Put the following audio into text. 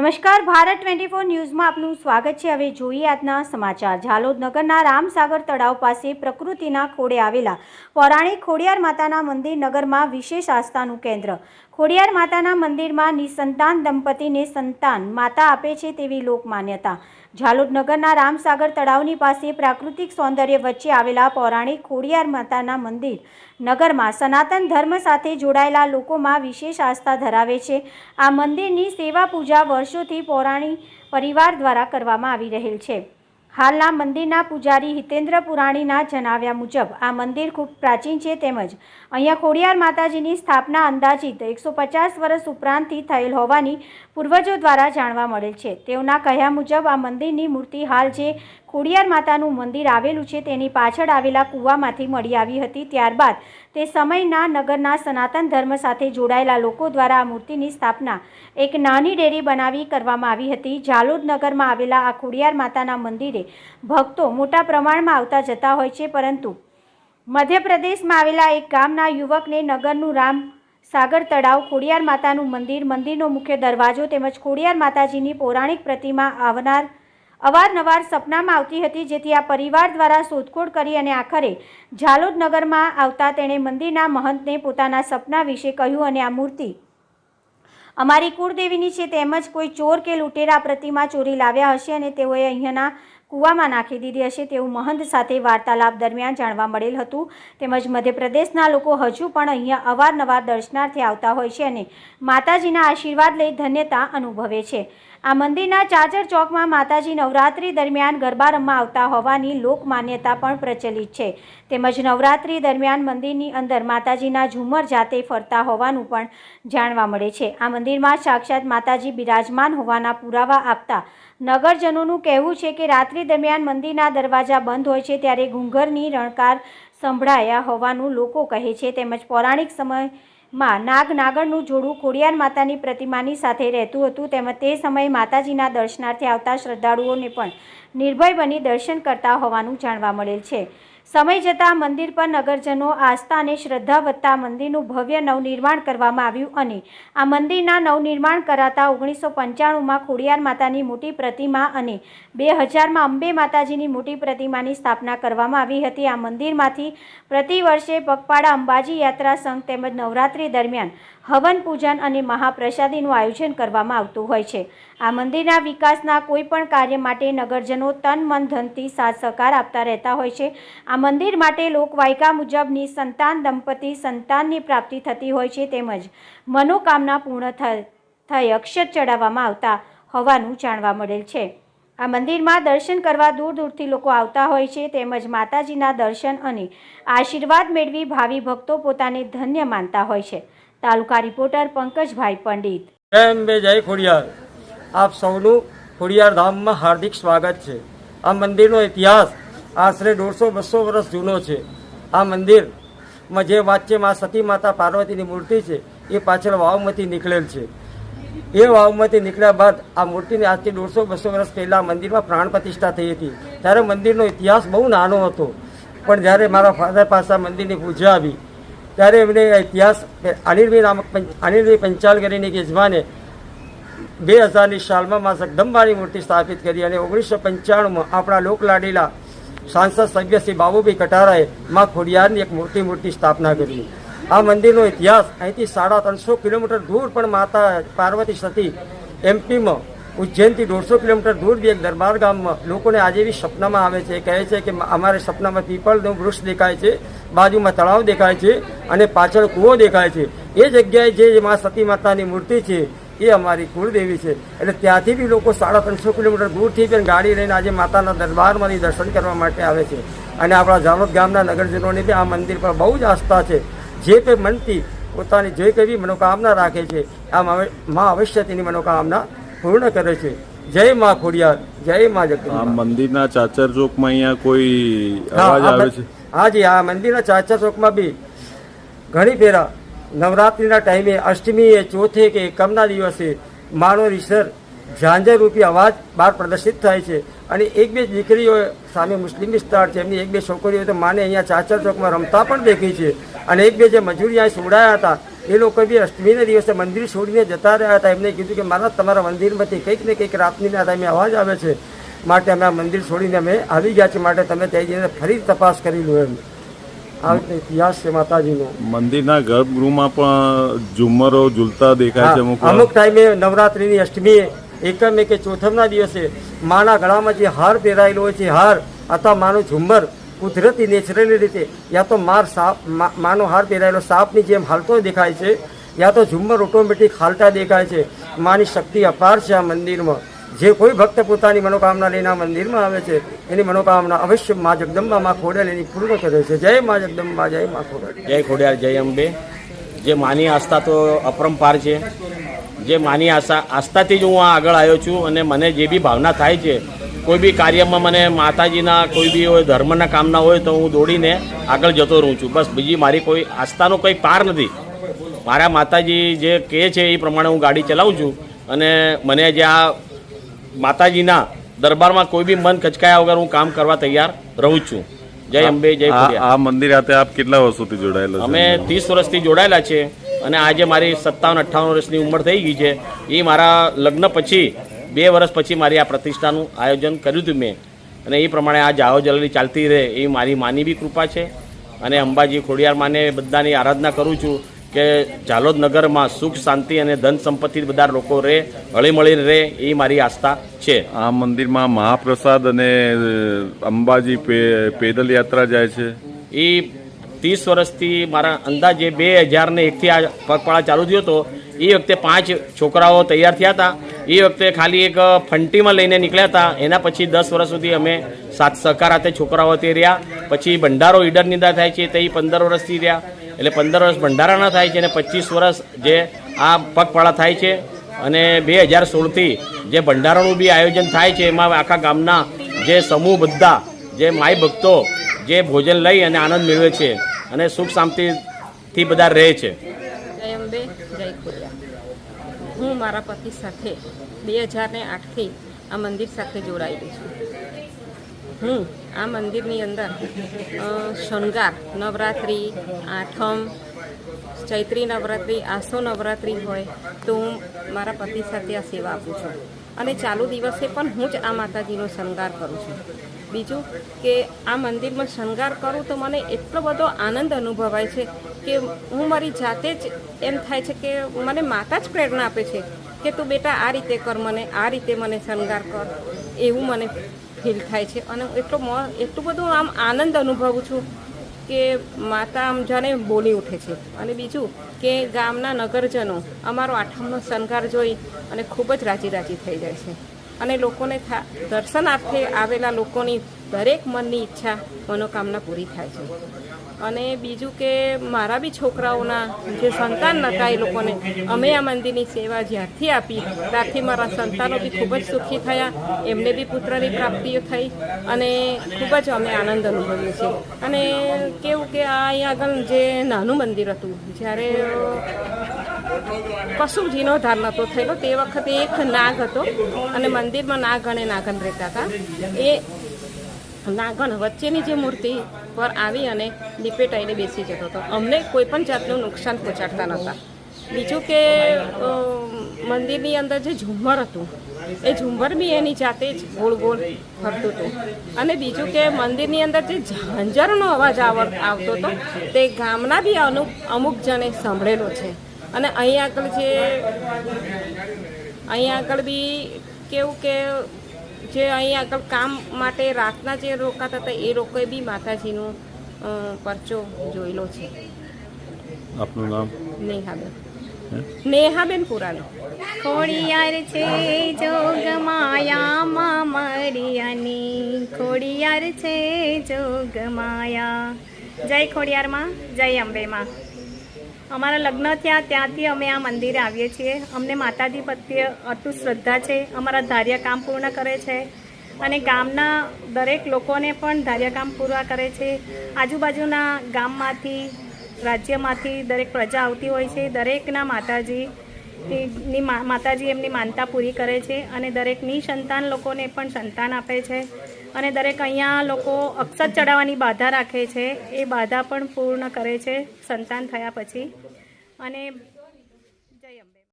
નમસ્કાર, ભારત 24 ન્યૂઝમાં આપનું સ્વાગત છે। હવે જોઈએ આજના સમાચાર। ઝાલોદ નગરના રામસાગર તળાવ પાસે પ્રકૃતિના ખોળે આવેલા પૌરાણિક ખોડિયાર માતાના મંદિર નગરમાં વિશેષ આસ્થાનું કેન્દ્ર। ખોડિયાર માતાના મંદિરમાં નિસંતાન દંપતીને સંતાન માતા આપે છે તેવી લોકમાન્યતા। ઝાલોદ નગરના રામસાગર તળાવની પાસે પ્રાકૃતિક સૌંદર્ય વચ્ચે આવેલા પૌરાણિક ખોડિયાર માતાના મંદિર નગરમાં સનાતન ધર્મ સાથે જોડાયેલા લોકોમાં વિશેષ આસ્થા ધરાવે છે। આ મંદિરની સેવા પૂજા વર્ષોથી પૌરાણિક પરિવાર દ્વારા કરવામાં આવી રહેલ છે। હાલના મંદિરના પૂજારી હિતેન્દ્ર પુરાણીના જણાવ્યા મુજબ આ મંદિર ખૂબ પ્રાચીન છે તેમજ અહીંયા ખોડિયાર માતાજીની સ્થાપના અંદાજિત 150 વર્ષ ઉપરાંતથી થયેલ હોવાની પૂર્વજો દ્વારા જાણવા મળેલ છે। તેઓના કહ્યા મુજબ આ મંદિરની મૂર્તિ હાલ જે ખોડિયાર માતાનું મંદિર આવેલું છે તેની પાછળ આવેલા કૂવામાંથી મળી આવી હતી। ત્યારબાદ તે સમયના નગરના સનાતન ધર્મ સાથે જોડાયેલા લોકો દ્વારા આ મૂર્તિની સ્થાપના એક નાની ડેરી બનાવી કરવામાં આવી હતી। ઝાલોદ નગરમાં આવેલા આ ખોડિયાર માતાના મંદિરે ભક્તો મોટા પ્રમાણમાં આવતા જતા હોય છે, પરંતુ મધ્યપ્રદેશમાં આવેલા એક ગામના યુવકને નગરનું રામસાગર તળાવ, ખોડિયાર માતાનું મંદિર, મંદિરનો મુખ્ય દરવાજો તેમજ ખોડિયાર માતાજીની પૌરાણિક પ્રતિમા અવારનવાર સપનામાં આવતી હતી, જેથી આ પરિવાર દ્વારા શોધખોળ કરી અને આખરે ઝાલોદ નગરમાં આવતા તેણે મંદિરના મહંતને પોતાના સપના વિશે કહ્યું અને આ મૂર્તિ અમારી કુળદેવીની છે તેમજ કોઈ ચોર કે લૂંટેરા પ્રતિમા ચોરી લાવ્યા હશે અને તેઓએ અહીંયાના કૂવામાં નાખી દીધી હશે તેવું મહંત સાથે વાર્તાલાપ દરમિયાન જાણવા મળેલ હતું। તેમજ મધ્યપ્રદેશના લોકો હજુ પણ અહીંયા અવારનવાર દર્શનાર્થે આવતા હોય છે અને માતાજીના આશીર્વાદ લઈ ધન્યતા અનુભવે છે। આ મંદિરના ચાચર ચોકમાં માતાજી નવરાત્રિ દરમિયાન ગરબા રમવા આવતા હોવાની લોકમાન્યતા પણ પ્રચલિત છે। તેમજ નવરાત્રિ દરમિયાન મંદિરની અંદર માતાજીના ઝુમર જાતે ફરતા હોવાનું પણ જાણવા મળે છે। આ મંદિરમાં સાક્ષાત માતાજી બિરાજમાન હોવાના પુરાવા આપતા નગરજનોનું કહેવું છે કે રાત્રિ દરમિયાન મંદિરના દરવાજા બંધ હોય છે ત્યારે ઘૂંઘરની રણકાર સંભળાયા હોવાનું લોકો કહે છે। તેમજ પૌરાણિક સમયમાં નાગરનું જોડું ખોડિયાર માતાની પ્રતિમાની સાથે રહેતું હતું, તેમજ તે સમયે માતાજીના દર્શનાર્થે આવતા શ્રદ્ધાળુઓને પણ નિર્ભય બની દર્શન કરતા હોવાનું જાણવા મળેલ છે। સમય જતાં મંદિર પર નગરજનો આસ્થા અને શ્રદ્ધા વધતા મંદિરનું ભવ્ય નવનિર્માણ કરવામાં આવ્યું અને આ મંદિરના નવનિર્માણ કરાતા 1995માં ખોડિયાર માતાની મોટી પ્રતિમા અને 2000માં અંબે માતાજીની મોટી પ્રતિમાની સ્થાપના કરવામાં આવી હતી। આ મંદિરમાંથી પ્રતિ વર્ષે પગપાળા અંબાજી યાત્રા સંઘ તેમજ નવરાત્રિ દરમિયાન હવન પૂજન અને મહાપ્રસાદીનું આયોજન કરવામાં આવતું હોય છે। આ મંદિરના વિકાસના કોઈ પણ કાર્ય માટે નગરજનો તન મન ધનથી સાથ સહકાર આપતા રહેતા હોય છે। આ મંદિર માટે લોકવાયકા મુજબ નિસંતાન દંપતી સંતાનની પ્રાપ્તિ થતી હોય છે તેમજ મનોકામના પૂર્ણ થઈ અક્ષત ચડાવવામાં આવતા હોવાનું જાણવા મળેલ છે। આ મંદિરમાં દર્શન કરવા દૂર દૂરથી લોકો આવતા હોય છે તેમજ માતાજીના દર્શન અને આશીર્વાદ મેળવી ભાવિ ભક્તો પોતાને ધન્ય માનતા હોય છે। તાલુકા રિપોર્ટર પંકજભાઈ પંડિત। જય ખોડિયાર। આપ સૌનું ખોડિયાર ધામમાં હાર્દિક સ્વાગત છે। આ મંદિરનો ઇતિહાસ આશરે 150-200 વર્ષ જૂનો છે। આ મંદિરમાં જે વાચ્ય માં સતી માતા પાર્વતીની મૂર્તિ છે એ પાછળ વાવમાંથી નીકળેલ છે। એ વાવમાંથી નીકળ્યા બાદ આ મૂર્તિની આજથી 150-200 વર્ષ પહેલાં મંદિરમાં પ્રાણ પ્રતિષ્ઠા થઈ હતી। ત્યારે મંદિરનો ઇતિહાસ બહુ નાનો હતો, પણ જ્યારે મારા ફાધર પાસે મંદિરની પૂજા આવી ત્યારે એમને ઇતિહાસ અનિલભાઈ પંચાલ કરીને એક યજમાને 2000ની સાલમાં માં જગદંબાની મૂર્તિ સ્થાપિત કરી અને 1995માં આપણા લોકલાડીલા સાંસદ સભ્ય શ્રી બાબુભાઈ કટારાએ માં ખોડિયારની એક મોટી સ્થાપના કરી। આ મંદિરનો ઇતિહાસ અહીંથી 350 કિલોમીટર દૂર પણ માતા પાર્વતી સતી એમપીમાં ઉજ્જૈનથી 150 કિલોમીટર દૂર બી એક દરબાર ગામમાં લોકોને આજે બી સપનામાં આવે છે, કહે છે કે અમારે સપનામાં પીપળનું વૃક્ષ દેખાય છે, બાજુમાં તળાવ દેખાય છે અને પાછળ કૂવો દેખાય છે। એ જગ્યાએ જે માં સતી માતાની મૂર્તિ છે એ અમારી કુળદેવી છે। એટલે ત્યાંથી બી લોકો 350 કિલોમીટર દૂરથી પણ ગાડી લઈને આજે માતાના દરબારમાંથી દર્શન કરવા માટે આવે છે અને આપણા ઝાલોદ ગામના નગરજનોને બી આ મંદિર પર બહુ જ આસ્થા છે। જે તે મનથી પોતાની જે કેવી મનોકામના રાખે છે આ માં અવશ્ય તેની મનોકામના પૂર્ણ કરે છે। જય માં ખોડિયાર, જય માં જગદંબા। આ મંદિરના ચાચર ચોકમાં અહીંયા કોઈ અવાજ આવે છે? હાજી, આ મંદિરના ચાચર ચોકમાં બી ઘણી ફેરા નવરાત્રિના ટાઈમે અષ્ટમીએ, ચોથે કે એકમના દિવસે માનો રીસર ઝાંઝર રૂપી અવાજ બહાર પ્રદર્શિત થાય છે અને એક બે દીકરીઓ સામે મુસ્લિમ વિસ્તાર છે એમની 1-2 છોકરીઓ તો માને અહીંયા ચાચર ચોકમાં રમતા પણ દેખી છે અને એક બે જે મજૂરી અહીં સોડાયા હતા એ લોકો બી અષ્ટમીના દિવસે મંદિર છોડીને જતા રહ્યા હતા. એમને કીધું કે મારા તમારા મંદિરમાંથી કંઈક ને કંઈક રાતના ટાઈમે અવાજ આવે છે, માટે અમે આ મંદિર છોડીને અમે આવી ગયા છીએ, માટે તમે ત્યાં જઈને ફરી તપાસ કરી લો. એમ આ રીતે ઇતિહાસ છે માતાજીનો. મંદિરના ગર્ભગૃહમાં પણ ઝુમ્મરો ઝૂલતા દેખાય છે અમુક ટાઈમે નવરાત્રિની અષ્ટમીએ એકમ કે ચોથમના દિવસે માના ગળામાં જે હાર પહેરાયેલો હોય છે, હાર અથવા માનું ઝુમ્મર કુદરતી નેચરલી રીતે યા તો માનો હાર પહેરાયેલો સાપની જેમ હાલતો દેખાય છે, યા તો ઝુમ્મર ઓટોમેટિક હાલતા દેખાય છે. માની શક્તિ અપાર છે આ મંદિરમાં. જે કોઈ ભક્ત પોતાની મનોકામના લઈને આ મંદિરમાં આવે છે એની મનોકામના અવશ્ય મા જગદંબા મા ખોડિયાર એની પૂર્ણ કરે છે. જય મા જગદંબા, જય મા ખોડિયાર. જય ખોડિયાર, જય અંબે. જે માની આસ્થા તો અપરંપાર છે. જે માની આસ્થાથી જ હું આગળ આવ્યો છું, અને મને જે બી ભાવના થાય છે, કોઈ બી કાર્યમાં મને માતાજીના કોઈ બી હોય ધર્મના કામના હોય તો હું દોડીને આગળ જતો રહું છું. બસ બીજી મારી કોઈ આસ્થાનો કંઈ પાર નથી. મારા માતાજી જે કહે છે એ પ્રમાણે હું ગાડી ચલાવું છું, અને મને જે આ માતાજીના દરબારમાં કોઈ બી મન ખચકાયા વગર હું કામ કરવા તૈયાર રહું છું. જય અંબે, જય ખોડિયાર. આ મંદિર સાથે આપ કેટલા વર્ષોથી જોડાયેલા છો? અમે 30 વર્ષથી જોડાયેલા છે, અને આજે મારી 57-58 વર્ષની ઉંમર થઈ ગઈ છે. એ મારા લગ્ન પછી 2 વર્ષ પછી મારી આ પ્રતિષ્ઠાનું આયોજન કર્યું હતું મેં, અને એ પ્રમાણે આ જાહો જલ્દી ચાલતી રહે એ મારી માની બી કૃપા છે. અને અંબાજી ખોડિયાર માને બધાની આરાધના કરું છું કે ઝાલોદ નગરમાં સુખ શાંતિ અને ધન સંપત્તિ બધા લોકો રહે, હળીમળીને રહે, એ મારી આસ્થા છે. આ મંદિરમાં મહાપ્રસાદ અને અંબાજી પેદલ યાત્રા જાય છે. એ 30 વર્ષથી મારા અંદાજે 2001થી આ પગપાળા ચાલુ થયો હતો. એ વખતે 5 છોકરાઓ તૈયાર થયા હતા. એ વખતે ખાલી એક ફંટીમાં લઈને નીકળ્યા હતા. એના પછી 10 વર્ષ સુધી અમે સાથ સહકાર હાથે છોકરાઓ તે રહ્યા. પછી ભંડારો ઈડરની અંદર થાય છે તે 15 વર્ષથી રહ્યા, એટલે 15 વર્ષ ભંડારાના થાય છે, અને 25 વર્ષ જે આ પગપાળા થાય છે. અને 2016થી જે ભંડારાનું બી આયોજન થાય છે, એમાં આખા ગામના જે સમૂહ બધા જે માઈ ભક્તો જે ભોજન લઈ અને આનંદ મેળવે છે, અને સુખ શાંતિથી બધા રહે છે. જય અંબે, જય ખોડિયાર. હું મારા પતિ સાથે 2008થી આ મંદિર સાથે જોડાયેલી છું. હું આ મંદિરની અંદર શણગાર, નવરાત્રિ, આઠમ, ચૈત્રી નવરાત્રિ, આસો નવરાત્રિ હોય તો હું મારા પતિ સાથે આ સેવા આપું છું. અને ચાલુ દિવસે પણ હું જ આ માતાજીનો શણગાર કરું છું. બીજું કે આ મંદિરમાં શણગાર કરું તો મને એટલો બધો આનંદ અનુભવાય છે કે હું મારી જાતે જ એમ થાય છે કે મને માતા જ પ્રેરણા આપે છે કે તું બેટા આ રીતે કર, આ રીતે મને શણગાર કર, એવું મને ફીલ થાય છે. અને એટલું બધું આમ આનંદ અનુભવું છું કે માતા આમ જાણે બોલી ઉઠે છે. અને બીજું કે ગામના નગરજનો અમારો આઠમનો શણગાર જોઈ અને ખૂબ જ રાજી થઈ જાય છે. અને લોકોને દર્શનાર્થે આવેલા લોકોની દરેક મનની ઈચ્છા, મનોકામના પૂરી થાય છે. અને બીજું કે મારા બી છોકરાઓના જે સંતાન નહોતા એ લોકોને અમે આ મંદિરની સેવા જ્યારથી આપી ત્યારથી મારા સંતાનો બી ખૂબ જ સુખી થયા, એમને બી પુત્રની પ્રાપ્તિઓ થઈ, અને ખૂબ જ અમે આનંદ અનુભવીએ છીએ. અને કેવું કે આ અહીંયા આગળ જે નાનું મંદિર હતું, જ્યારે કશું જીર્ણોદ્ધાર નહોતો થયેલો તે વખતે એક નાગ હતો, અને મંદિરમાં નાગ અને નાગન રહેતા હતા. એ નાગન વચ્ચેની જે મૂર્તિ પર આવી અને લીપેટાઈને બેસી જતો હતો. અમને કોઈ પણ જાતનું નુકસાન પહોંચાડતા નહોતા. બીજું કે મંદિરની અંદર જે ઝુમ્મર હતું એ ઝુમ્મર બી એની જાતે જ ગોળ ગોળ ફરતું હતું. અને બીજું કે મંદિરની અંદર જે ઝાંઝરનો અવાજ આવતો હતો તે ગામના બી અમુક જણે સાંભળેલો છે. અને અહીંયા આગળ બી કેવું કે જે અહીંયા આગળ કામ માટે રાતના જે રોકાતા હતા એ લોકોએ બી માતાજીનો પરચો જોયેલો છે. આપનું નામ? નેહાબેન પુરાનો. ખોડિયાર છે જોગમાયા મરિયાની, ખોડિયાર છે જોગમાયા. જય ખોડિયારમાં, જય અંબેમાં. અમારા લગ્ન થયા ત્યાંથી અમે આ મંદિરે આવીએ છીએ. અમને માતાજી પ્રત્યે અટૂટ શ્રદ્ધા છે. અમારા ધાર્ય કામ પૂર્ણ કરે છે, અને ગામના દરેક લોકોને પણ ધાર્ય કામ પૂરા કરે છે. આજુબાજુના ગામમાંથી, રાજ્યમાંથી દરેક પ્રજા આવતી હોય છે. દરેકના માતાજી એમની માનતા પૂરી કરે છે, અને દરેક નિસંતાન લોકોને પણ સંતાન આપે છે. અને દરેક અહીંયા લોકો અક્ષત ચડાવવાની બાધા રાખે છે, એ બાધા પણ પૂર્ણ કરે છે સંતાન થયા પછી. અને